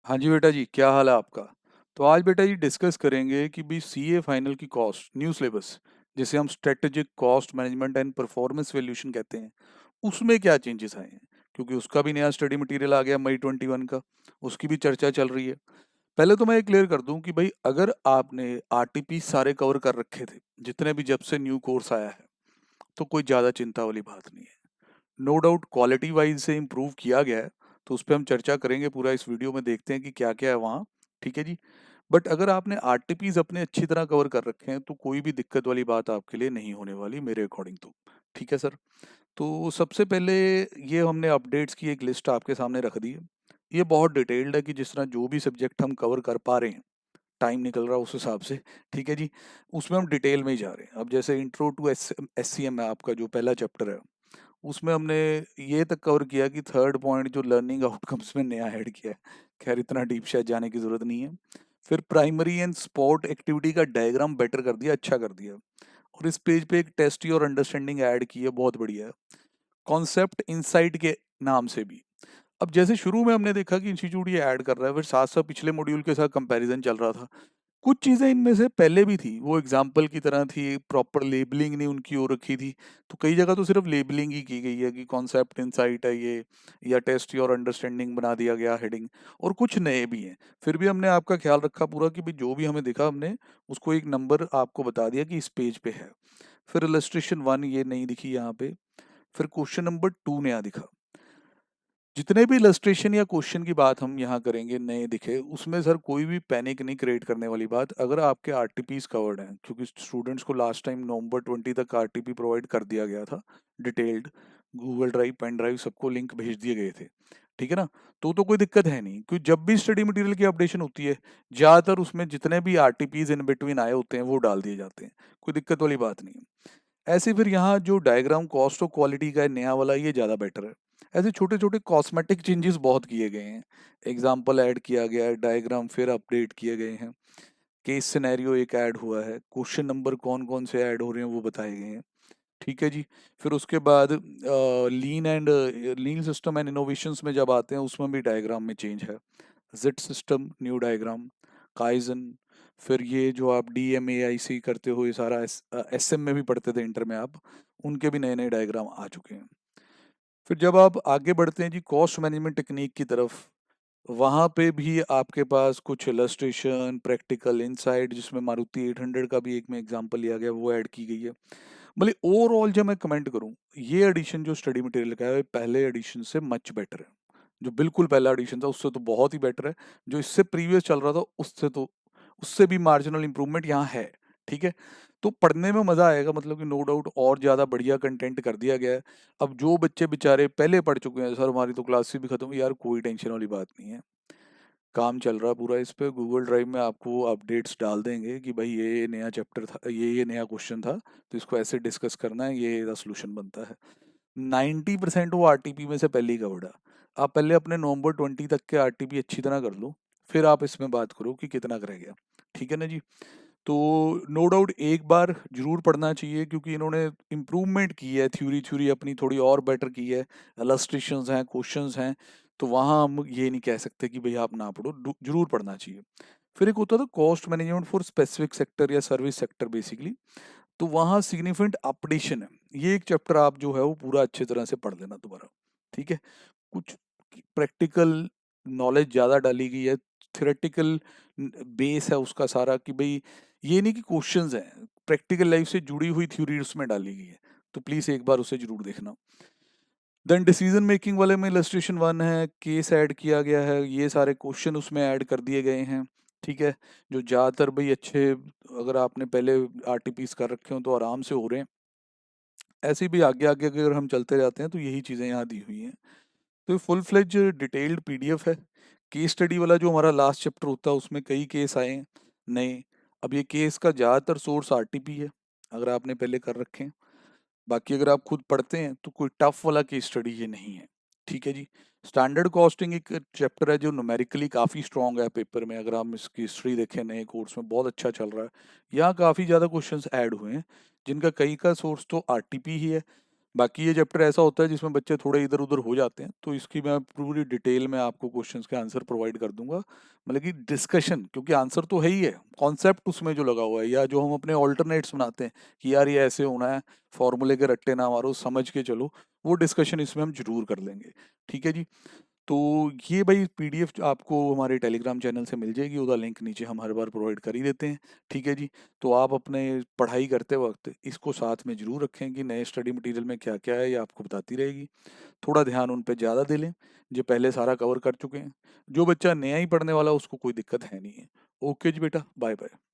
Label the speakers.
Speaker 1: हाँ जी बेटा जी, क्या हाल है आपका? तो आज बेटा जी डिस्कस करेंगे कि भी सीए फाइनल की कॉस्ट, न्यू सिलेबस, जिसे हम strategic cost management and performance valuation कहते हैं, उसमें क्या चेंजेस आए हैं? क्योंकि उसका भी नया स्टडी मटेरियल आ गया मई 21 का, उसकी भी चर्चा चल रही है। पहले तो मैं ये क्लियर कर दूं कि भाई अगर आपने आरटीपी सारे कवर कर रखे थे, जितने भी जब से न्यू कोर्स आया है, तो कोई ज़्यादा चिंता वाली बात नहीं है। नो डाउट क्वालिटी वाइज से इम्प्रूव किया गया है, तो उस पर हम चर्चा करेंगे पूरा इस वीडियो में, देखते हैं कि क्या क्या है वहाँ। ठीक है जी। बट अगर आपने आरटीपीज अपने अच्छी तरह कवर कर रखे हैं तो कोई भी दिक्कत वाली बात आपके लिए नहीं होने वाली मेरे अकॉर्डिंग तो। ठीक है सर। तो सबसे पहले ये हमने अपडेट्स की एक लिस्ट आपके सामने रख दी है। ये बहुत डिटेल्ड है कि जिस तरह जो भी सब्जेक्ट हम कवर कर पा रहे हैं, टाइम निकल रहा है उस हिसाब से। ठीक है जी। उसमें हम डिटेल में ही जा रहे हैं। अब जैसे intro to S C M है आपका जो पहला चैप्टर है, उसमें हमने ये तक कवर किया कि थर्ड पॉइंट जो लर्निंग आउटकम्स में नया ऐड किया है। खैर इतना डीप शायद जाने की ज़रूरत नहीं है। फिर प्राइमरी एंड स्पोर्ट एक्टिविटी का डायग्राम बेटर कर दिया, अच्छा कर दिया। और इस पेज पे एक टेस्ट और अंडरस्टैंडिंग ऐड की है, बहुत बढ़िया है। कॉन्सेप्ट इनसाइट के नाम से भी। अब जैसे शुरू में हमने देखा कि इंस्टीट्यूट ये ऐड कर रहा है, फिर साथ साथ पिछले मॉड्यूल के साथ कंपैरिजन चल रहा था। कुछ चीज़ें इनमें से पहले भी थी, वो एग्जाम्पल की तरह थी, प्रॉपर लेबलिंग नहीं उनकी हो रखी थी। तो कई जगह तो सिर्फ लेबलिंग ही की गई है कि कॉन्सेप्ट इनसाइट है ये, या टेस्ट योर अंडरस्टैंडिंग बना दिया गया हेडिंग। और कुछ नए भी हैं। फिर भी हमने आपका ख्याल रखा पूरा कि भाई जो भी हमें दिखा हमने उसको एक नंबर आपको बता दिया कि इस पेज पे है। फिर इलस्ट्रेशन 1 ये नहीं दिखी यहाँ पे। फिर क्वेश्चन नंबर 2 नया दिखा। जितने भी इलस्ट्रेशन या क्वेश्चन की बात हम यहाँ करेंगे नए दिखे, उसमें सर कोई भी पैनिक नहीं क्रिएट करने वाली बात। अगर आपके आरटीपीज कवर्ड हैं, क्योंकि स्टूडेंट्स को लास्ट टाइम नवंबर 20 तक आरटीपी प्रोवाइड कर दिया गया था, detailed, Google drive, pen drive, सबको लिंक भेज दिए गए थे। ठीक है ना? तो कोई दिक्कत है नहीं, क्योंकि जब भी स्टडी मटेरियल की अपडेशन होती है, ज़्यादातर उसमें जितने भी आरटीपीज इन बिटवीन आए होते हैं वो डाल दिए जाते हैं। कोई दिक्कत वाली बात नहीं है। ऐसे फिर यहाँ जो डायग्राम कॉस्ट और क्वालिटी का है नया वाला, ये ज़्यादा बेटर है। ऐसे छोटे छोटे कॉस्मेटिक चेंजेस बहुत किए गए हैं। एग्जाम्पल ऐड किया गया है, डायग्राम फिर अपडेट किए गए हैं, केस सिनेरियो एक ऐड हुआ है, क्वेश्चन नंबर कौन कौन से ऐड हो रहे हैं वो बताए गए हैं। ठीक है जी। फिर उसके बाद लीन सिस्टम एंड इनोवेशंस में जब आते हैं, उसमें भी डायग्राम में चेंज है। जिट सिस्टम न्यू डायग्राम, काइजन। फिर ये जो आप डी एम ए आई सी करते हो, ये सारा एस एम में भी पढ़ते थे इंटर में आप, उनके भी नए नए डायग्राम आ चुके हैं। फिर जब आप आगे बढ़ते हैं जी कॉस्ट मैनेजमेंट टेक्निक की तरफ, वहाँ पे भी आपके पास कुछ इलस्ट्रेशन, प्रैक्टिकल इनसाइट, जिसमें मारुति 800 का भी एक में एग्जांपल लिया गया, वो ऐड की गई है। मतलब ओवरऑल जब मैं कमेंट करूँ, ये एडिशन जो स्टडी मटेरियल का है पहले एडिशन से मच बेटर है। जो बिल्कुल पहला एडिशन था उससे तो बहुत ही बेटर है। जो इससे प्रीवियस चल रहा था उससे भी मार्जिनल इंप्रूवमेंट यहाँ है। ठीक है। तो पढ़ने में मज़ा आएगा, मतलब कि नो डाउट और ज़्यादा बढ़िया कंटेंट कर दिया गया है। अब जो बच्चे बेचारे पहले पढ़ चुके हैं, सर हमारी तो क्लासेस भी खत्म हुई, यार कोई टेंशन वाली बात नहीं है। काम चल रहा है पूरा इस पे। गूगल ड्राइव में आपको अपडेट्स डाल देंगे कि भाई ये नया चैप्टर था, ये नया क्वेश्चन था, तो इसको ऐसे डिस्कस करना है, ये इसका सोल्यूशन बनता है। 90% वो आरटीपी में से पहले ही कवर्ड है। आप पहले अपने नवंबर 20 तक के आरटीपी अच्छी तरह कर लो, फिर आप इसमें बात करो कि कितना रह गया। ठीक है ना जी? तो नो डाउट एक बार जरूर पढ़ना चाहिए, क्योंकि इन्होंने इम्प्रूवमेंट की है, थ्योरी थ्योरी अपनी थोड़ी और बेटर की है। इलस्ट्रेशंस हैं, क्वेश्चंस हैं। तो वहाँ हम ये नहीं कह सकते कि भाई आप ना पढ़ो, जरूर पढ़ना चाहिए। फिर एक होता था cost management for specific sector या सर्विस सेक्टर बेसिकली। तो वहाँ सिग्निफिकेंट अपडेशन है। ये एक चैप्टर आप जो है वो पूरा अच्छे तरह से पढ़ लेना दोबारा। ठीक है। कुछ प्रैक्टिकल नॉलेज ज़्यादा डाली गई है, थ्योरेटिकल बेस है उसका सारा, कि भाई ये नहीं कि क्वेश्चंस हैं, प्रैक्टिकल लाइफ से जुड़ी हुई थ्योरी उसमें डाली गई है। तो प्लीज़ एक बार उसे जरूर देखना। देन डिसीजन मेकिंग वाले में इलस्ट्रेशन 1 है, केस ऐड किया गया है, ये सारे क्वेश्चन उसमें ऐड कर दिए गए हैं। ठीक है। जो ज़्यादातर भाई अच्छे, अगर आपने पहले आरटीपीस कर रखे हो तो आराम से हो रहे हैं। ऐसे ही भी आगे आगे अगर हम चलते जाते हैं तो यही चीज़ें यहाँ दी हुई हैं। तो ये फुल फ्लेज डिटेल्ड पीडीएफ है। केस स्टडी वाला जो हमारा लास्ट चैप्टर होता है उसमें कई केस आए हैं नए। अब ये केस का ज़्यादातर सोर्स आरटीपी है, अगर आपने पहले कर रखे हैं। बाकी अगर आप खुद पढ़ते हैं तो कोई टफ वाला केस स्टडी ये नहीं है। ठीक है जी। स्टैंडर्ड कॉस्टिंग एक चैप्टर है जो न्यूमेरिकली काफ़ी स्ट्रॉन्ग है पेपर में। अगर हम इसकी हिस्ट्री देखें, नए कोर्स में बहुत अच्छा चल रहा है। यहाँ काफ़ी ज़्यादा क्वेश्चंस ऐड हुए हैं, जिनका कई का सोर्स तो आरटीपी ही है। बाकी ये चैप्टर ऐसा होता है जिसमें बच्चे थोड़े इधर-उधर हो जाते हैं, तो इसकी मैं पूरी डिटेल में आपको क्वेश्चंस के आंसर प्रोवाइड कर दूँगा। मतलब कि डिस्कशन, क्योंकि आंसर तो है ही है, कॉन्सेप्ट उसमें जो लगा हुआ है या जो हम अपने अल्टरनेट्स बनाते हैं कि यार ये ऐसे होना है, फॉर्मूले के रट्टे ना मारो, समझ के चलो, वो डिस्कशन इसमें हम ज़रूर कर लेंगे। ठीक है जी? तो ये भाई पीडीएफ आपको हमारे टेलीग्राम चैनल से मिल जाएगी, उसका लिंक नीचे हम हर बार प्रोवाइड कर ही देते हैं। ठीक है जी? तो आप अपने पढ़ाई करते वक्त इसको साथ में ज़रूर रखें कि नए स्टडी मटेरियल में क्या क्या है, ये आपको बताती रहेगी। थोड़ा ध्यान उन पे ज़्यादा दे लें, जो पहले सारा कवर कर चुके हैं। जो बच्चा नया ही पढ़ने वाला उसको कोई दिक्कत है नहीं है। ओके जी बेटा, बाय बाय।